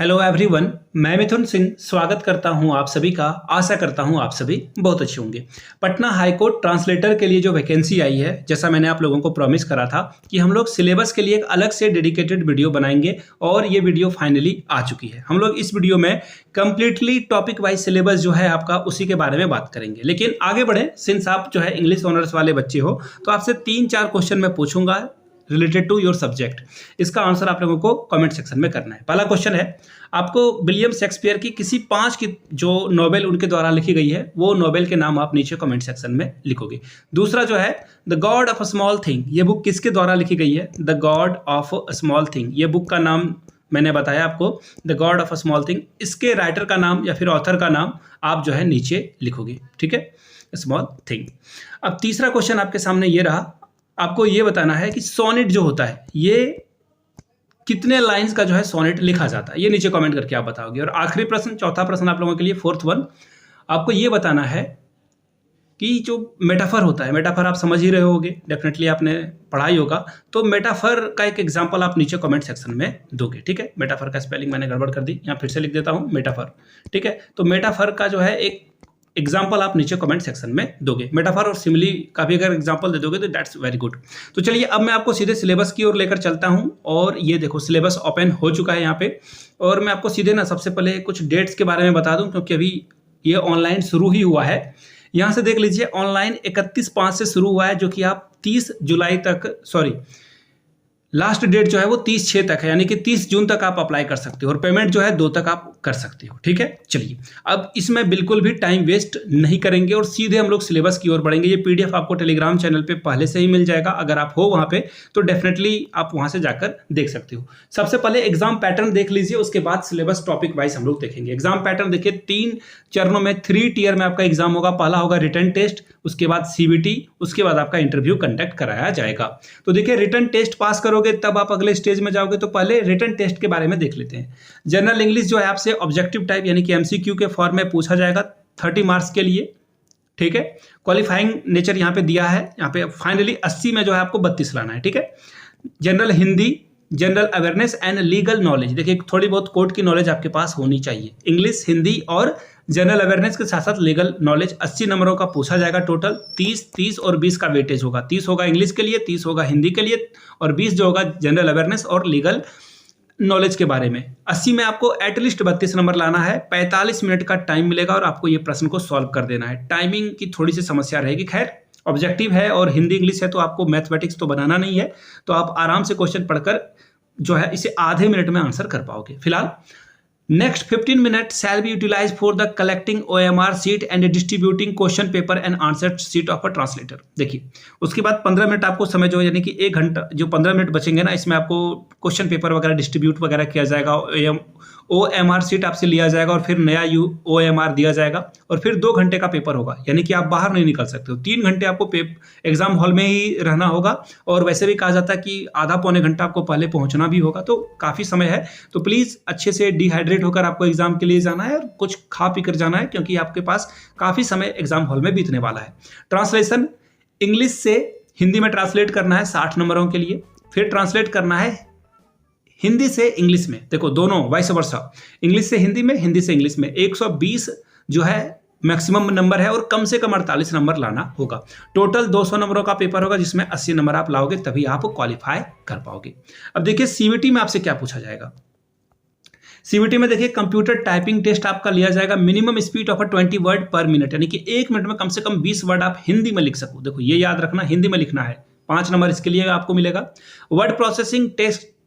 Hello everyone, मैं मिथुन सिंह स्वागत करता हूं आप सभी का। आशा करता हूं आप सभी बहुत अच्छे होंगे। पटना हाईकोर्ट ट्रांसलेटर के लिए जो वैकेंसी आई है, जैसा मैंने आप लोगों को प्रॉमिस करा था कि हम लोग सिलेबस के लिए एक अलग से डेडिकेटेड वीडियो बनाएंगे और ये वीडियो फाइनली आ चुकी है। हम लोग इस वीडियो में कंप्लीटली टॉपिक वाइज सिलेबस जो है आपका उसी के बारे में बात करेंगे। लेकिन आगे बढ़े, सिंस आप जो है इंग्लिश ऑनर्स वाले बच्चे हो तो आपसे 3-4 क्वेश्चन मैं पूछूंगा रिलेटेड टू योर सब्जेक्ट। इसका आंसर आप लोगों को कमेंट सेक्शन में करना है। पहला क्वेश्चन है, आपको विलियम शेक्सपियर की किसी 5 की जो नोवेल उनके द्वारा लिखी गई है वो नोवेल के नाम आप नीचे कमेंट सेक्शन में लिखोगे। दूसरा जो है the God of a small thing, ये बुक किसके द्वारा लिखी गई है? The God of a small thing, ये बुक का नाम मैंने बताया आपको, the God of a small thing. इसके राइटर का नाम या फिर ऑथर का नाम आप जो है नीचे लिखोगे, ठीक है, स्मॉल थिंग। अब तीसरा क्वेश्चन आपके सामने ये रहा, आपको ये बताना है कि सोनेट जो होता है ये कितने लाइंस का जो है सोनेट लिखा जाता है, ये नीचे कमेंट करके आप बताओगे। और आखिरी प्रश्न, चौथा प्रश्न आप लोगों के लिए, फोर्थ वन, आपको ये बताना है कि जो मेटाफर होता है, मेटाफर आप समझ ही रहे होगे, डेफिनेटली आपने पढ़ाई होगा, तो मेटाफर का एक एग्जांपल आप नीचे कमेंट सेक्शन में दोगे, ठीक है। मेटाफर का स्पेलिंग मैंने गड़बड़ कर दी, यहाँ फिर से लिख देता हूँ मेटाफर, ठीक है। तो मेटाफर का जो है एक एग्जाम्पल आप नीचे कमेंट सेक्शन में दोगे। मेटाफर और सिमिली का भी अगर एग्जाम्पल दे दोगे तो दैट्स वेरी गुड। तो चलिए अब मैं आपको सीधे सिलेबस की ओर लेकर चलता हूं और ये देखो सिलेबस ओपन हो चुका है यहाँ पे। और मैं आपको सीधे ना सबसे पहले कुछ डेट्स के बारे में बता दूं, क्योंकि अभी ये ऑनलाइन शुरू ही हुआ है। यहाँ से देख लीजिए, ऑनलाइन 31/5 से शुरू हुआ है, जो कि आप 30 जुलाई तक, सॉरी लास्ट डेट जो है वो 30/6 तक है, यानी कि 30 जून तक आप अप्लाई कर सकते हो और पेमेंट जो है 2 तक आप कर सकते हो, ठीक है। चलिए अब इसमें बिल्कुल भी टाइम वेस्ट नहीं करेंगे और सीधे हम लोग सिलेबस की ओर बढ़ेंगे। ये पीडीएफ आपको टेलीग्राम चैनल पे पहले से ही मिल जाएगा, अगर आप हो वहाँ पे तो डेफिनेटली आप वहाँ से जाकर देख सकते हो। सबसे पहले एग्जाम पैटर्न देख लीजिए, उसके बाद सिलेबस टॉपिक वाइज हम लोग देखेंगे। एग्जाम पैटर्न देखिए, 3 चरणों में 3 टियर में आपका एग्जाम होगा। पहला होगा रिटन टेस्ट, उसके बाद सीबीटी, उसके बाद आपका इंटरव्यू कंडक्ट कराया जाएगा। तो देखिए रिटन टेस्ट पास करोगे तब आप अगले स्टेज में जाओगे। तो पहले रिटन टेस्ट के बारे में देख लेते हैं। जनरल इंग्लिश जो है आपसे ऑब्जेक्टिव टाइप यानी कि एमसीक्यू के फॉर्म में पूछा जाएगा 30 मार्क्स के लिए, ठीक है। क्वालिफाइंग नेचर यहाँ पे दिया है, यहाँ पे फाइनली 80 में जो है आपको 32 लाना है, ठीक है। General Hindi, general awareness and legal knowledge, देखिए थोड़ी बहुत कोर्ट की नॉलेज आपके पास होनी चाहिए। इंग्लिश, हिंदी और जनरल अवेयरनेस के साथ साथ लीगल नॉलेज 80 नंबरों का पूछा जाएगा। टोटल 30 और 20 का वेटेज होगा। 30 होगा इंग्लिश के लिए, 30 होगा हिंदी के लिए और 20 जो होगा जनरल अवेयरनेस और लीगल नॉलेज के बारे में। 80 में आपको एटलीस्ट 32 नंबर लाना है। 45 मिनट का टाइम मिलेगा और आपको ये प्रश्न को सॉल्व कर देना है। टाइमिंग की थोड़ी सी समस्या रहेगी, खैर ऑब्जेक्टिव है और हिंदी इंग्लिश है तो आपको मैथमेटिक्स तो बनाना नहीं है, तो आप आराम से क्वेश्चन पढ़कर जो है इसे आधे मिनट में आंसर कर पाओगे। फिलहाल next 15 minute shall be utilize for the collecting OMR sheet and distributing question paper and answer sheet of a translator. देखिए उसके बाद 15 मिनट आपको समय जो यानी कि 1 घंटा, जो 15 मिनट बचेंगे ना, इसमें आपको क्वेश्चन पेपर वगैरह डिस्ट्रीब्यूट वगैरह किया जाएगा। OMR सीट आपसे लिया जाएगा और फिर नया OMR दिया जाएगा और फिर 2 घंटे का पेपर होगा, यानी कि आप बाहर नहीं निकल सकते हो। 3 घंटे आपको एग्जाम हॉल में ही रहना होगा और वैसे भी कहा जाता है कि आधा पौने घंटा आपको पहले पहुंचना भी होगा, तो काफ़ी समय है। तो प्लीज़ अच्छे से डिहाइड्रेट होकर आपको एग्जाम के लिए जाना है और कुछ खा पी कर जाना है, क्योंकि आपके पास काफ़ी समय एग्जाम हॉल में बीतने वाला है। ट्रांसलेशन, इंग्लिश से हिंदी में ट्रांसलेट करना है 60 नंबरों के लिए, फिर ट्रांसलेट करना है हिंदी से इंग्लिश में। देखो दोनों वाइस वर्सा, इंग्लिश से हिंदी में, हिंदी से इंग्लिश में 120 जो है मैक्सिमम नंबर है और कम से कम 48 नंबर लाना होगा। टोटल 200 नंबरों का पेपर होगा, जिसमें 80 नंबर आप लाओगे तभी आप क्वालिफाई कर पाओगे। अब देखिए सीबीटी में आपसे क्या पूछा जाएगा। सीबीटी में देखिए कंप्यूटर टाइपिंग टेस्ट आपका लिया जाएगा। मिनिमम स्पीड ऑफ 20 वर्ड पर मिनट, यानी कि 1 मिनट में कम से कम 20 वर्ड आप हिंदी में लिख सको। देखो ये याद रखना, हिंदी में लिखना है। 5 नंबर इसके लिए आपको मिलेगा। Word processing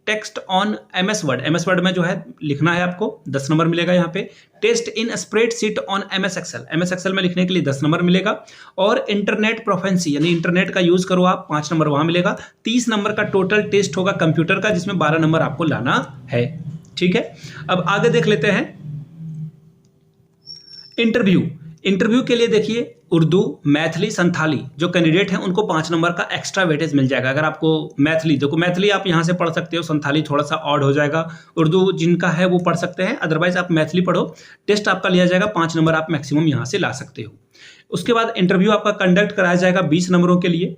text on MS word में जो है लिखना है आपको, 10 नंबर मिलेगा यहाँ पे। Test in spreadsheet on MS excel में लिखने के लिए 10 नंबर मिलेगा। और इंटरनेट प्रोफेंसी यानी इंटरनेट का यूज करो आप, 5 नंबर वहां मिलेगा। 30 नंबर का टोटल टेस्ट होगा कंप्यूटर का, जिसमें 12 नंबर आपको लाना है, ठीक है। अब आगे देख लेते हैं इंटरव्यू के लिए। देखिए उर्दू, मैथिली, संथाली जो कैंडिडेट हैं उनको 5 नंबर का एक्स्ट्रा वेटेज मिल जाएगा। अगर आपको मैथिली, देखो मैथिली आप यहाँ से पढ़ सकते हो, संथाली थोड़ा सा ऑड हो जाएगा। उर्दू जिनका है वो पढ़ सकते हैं, अदरवाइज आप मैथिली पढ़ो। टेस्ट आपका लिया जाएगा, 5 नंबर आप मैक्सिमम यहाँ से ला सकते हो। उसके बाद इंटरव्यू आपका कंडक्ट कराया जाएगा 20 नंबरों के लिए,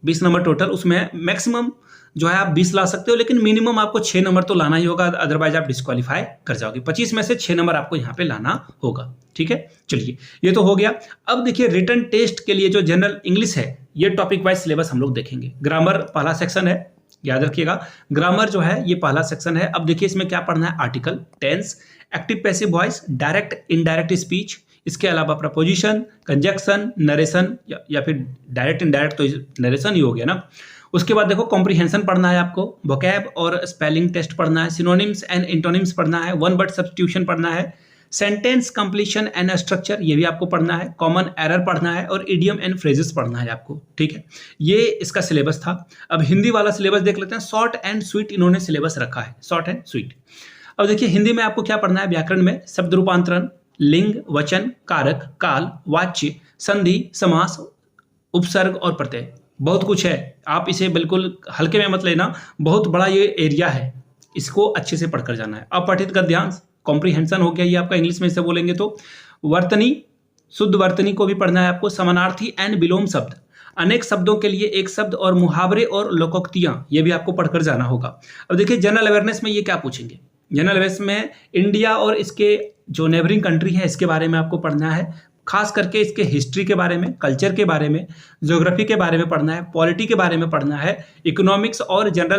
20 नंबर टोटल। उसमें मैक्सिमम जो है आप 20 ला सकते हो, लेकिन मिनिमम आपको 6 नंबर तो लाना ही होगा, अदरवाइज आप डिस्क्वालीफाई कर जाओगे। 25 में से 6 नंबर आपको यहाँ पे लाना होगा। ठीक है, चलिए ये तो हो गया। अब देखिए रिटन टेस्ट के लिए जो जनरल इंग्लिश है, ये टॉपिक वाइज सिलेबस हम लोग देखेंगे। ग्रामर पहला सेक्शन है, याद रखिएगा ग्रामर जो है ये पहला सेक्शन है। अब देखिए इसमें क्या पढ़ना है, article, tense, active passive voice, direct indirect speech, इसके अलावा प्रपोजिशन, कंजक्शन, नरेशन या फिर डायरेक्ट इनडायरेक्ट तो नरेशन ही हो गया ना। उसके बाद देखो कॉम्प्रिहेंशन पढ़ना है आपको, वोकैब और स्पेलिंग टेस्ट पढ़ना है, सिनोनिम्स एंड इंटोनिम्स पढ़ना है, वन वर्ड सब्स्टिट्यूशन पढ़ना है, सेंटेंस कंप्लीशन एंड स्ट्रक्चर ये भी आपको पढ़ना है, कॉमन एरर पढ़ना है और इडियम एंड फ्रेजेस पढ़ना है आपको। ठीक है, ये इसका सिलेबस था। अब हिंदी वाला सिलेबस देख लेते हैं। शॉर्ट एंड स्वीट इन्होंने सिलेबस रखा है, शॉर्ट एंड स्वीट। अब देखिए हिंदी में आपको क्या पढ़ना है, व्याकरण में शब्द रूपांतरण, लिंग, वचन, कारक, काल, वाच्य, संधि, समास, उपसर्ग और प्रत्यय, बहुत कुछ है। आप इसे बिल्कुल हल्के में मत लेना, बहुत बड़ा ये एरिया है, इसको अच्छे से पढ़कर जाना है। अपठित गद्यांश, कॉम्प्रिहेंशन हो गया ये आपका, इंग्लिश में इसे बोलेंगे तो। वर्तनी, शुद्ध वर्तनी को भी पढ़ना है आपको। समानार्थी एंड विलोम शब्द, अनेक शब्दों के लिए एक शब्द, और मुहावरे और लोकोक्तियां, ये भी आपको पढ़कर जाना होगा। अब देखिए जनरल अवेयरनेस में ये क्या पूछेंगे, जनरल अवेयरनेस में इंडिया और इसके जो नेबरिंग कंट्री है इसके बारे में आपको पढ़ना है, खास करके इसके हिस्ट्री के बारे में, कल्चर के बारे में, ज्योग्राफी के बारे में पढ़ना है, पॉलिटी के बारे में पढ़ना है, इकोनॉमिक्स और जनरल